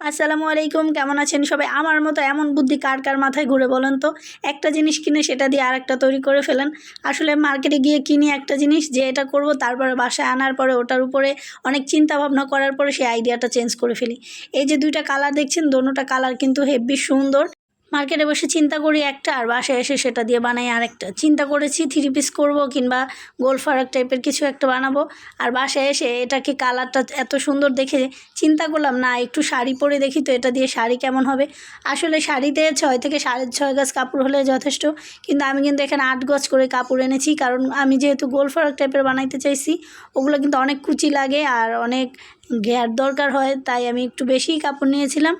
আসসালামু আলাইকুম, কেমন আছেন সবাই? আমার মতো এমন বুদ্ধি কার কার মাথায় ঘুরে বলেন তো? একটা জিনিস কিনে সেটা দিয়ে আরেকটা তৈরি করে ফেলেন। আসলে মার্কেটে গিয়ে কিনি একটা জিনিস যে এটা করব, তারপরে বাসায় আনার পরে ওটার উপরে অনেক চিন্তা ভাবনা করার পরে সেই আইডিয়াটা চেঞ্জ করে ফেলি। এই যে দুইটা কালার দেখছেন, দোনোটা কালার কিন্তু হেব্বি সুন্দর। মার্কেটে বসে চিন্তা করি একটা, আর বাসায় এসে সেটা দিয়ে বানাই আরেকটা। চিন্তা করেছি থ্রি পিস করব কিংবা গোল ফারাক টাইপের কিছু একটা বানাবো, আর বাসায় এসে এটাকে কালারটা এত সুন্দর দেখে চিন্তা করলাম না একটু শাড়ি পরে দেখি তো এটা দিয়ে শাড়ি কেমন হবে। আসলে শাড়িতে 6 থেকে 6.5 গজ কাপড় হলে যথেষ্ট, কিন্তু আমি কিন্তু এখানে 8 গজ করে কাপড় এনেছি, কারণ আমি যেহেতু গোল ফারাক টাইপের বানাইতে চাইছি। ওগুলো কিন্তু অনেক কুচি লাগে আর অনেক ঘের দরকার হয়, তাই আমি একটু বেশিই কাপড় নিয়েছিলাম।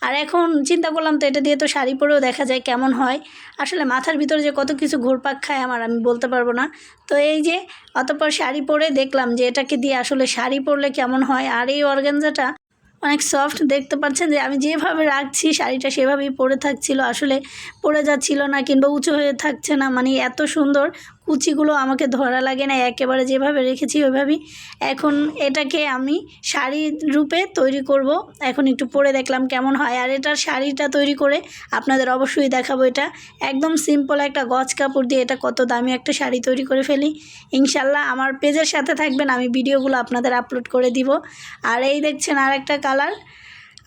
আর এখন চিন্তা করলাম তো এটা দিয়ে তো শাড়ি পরেও দেখা যায় কেমন হয়। আসলে মাথার ভিতরে যে কত কিছু ঘুরপাক খায় আমার, আমি বলতে পারবো না। তো এই যে অতঃপর শাড়ি পরে দেখলাম যে এটাকে দিয়ে আসলে শাড়ি পরলে কেমন হয়। আর এই অর্গানজাটা অনেক সফট, দেখতে পাচ্ছেন যে আমি যেভাবে রাখছি শাড়িটা সেভাবেই পরে থাকছিল, আসলে পরে যাচ্ছিল না কিংবা উঁচু হয়ে থাকছে না, মানে এত সুন্দর। কুচিগুলো আমাকে ধরা লাগে না, একেবারে যেভাবে রেখেছি ওইভাবেই। এখন এটাকে আমি শাড়ি রূপে তৈরি করব। এখন একটু পরে দেখলাম কেমন হয়, আর এটার শাড়িটা তৈরি করে আপনাদের অবশ্যই দেখাবো। এটা একদম সিম্পল একটা গজ কাপড় দিয়ে এটা কত দামি একটা শাড়ি তৈরি করে ফেলি। ইনশাল্লাহ আমার পেজের সাথে থাকবেন, আমি ভিডিওগুলো আপনাদের আপলোড করে দিব। আর এই দেখছেন আর একটা কালার।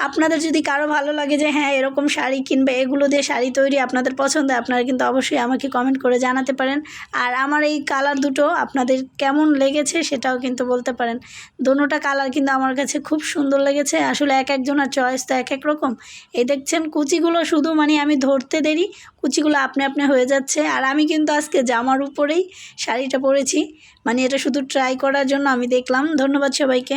আপনাদের যদি কারো ভালো লাগে যে হ্যাঁ এরকম শাড়ি কিনবে, এগুলো দিয়ে শাড়ি তৈরি আপনাদের পছন্দ, আপনারা কিন্তু অবশ্যই আমাকে কমেন্ট করে জানাতে পারেন। আর আমার এই কালার দুটো আপনাদের কেমন লেগেছে সেটাও কিন্তু বলতে পারেন। দোনোটা কালার কিন্তু আমার কাছে খুব সুন্দর লেগেছে। আসলে এক একজনের চয়েস তো এক এক রকম। এই দেখছেন কুচিগুলো শুধু মানে আমি ধরতে দেরি, কুচিগুলো আপনি আপনি হয়ে যাচ্ছে। আর আমি কিন্তু আজকে জামার উপরেই শাড়িটা পরেছি, মানে এটা শুধু ট্রাই করার জন্য আমি দেখলাম। ধন্যবাদ সবাইকে।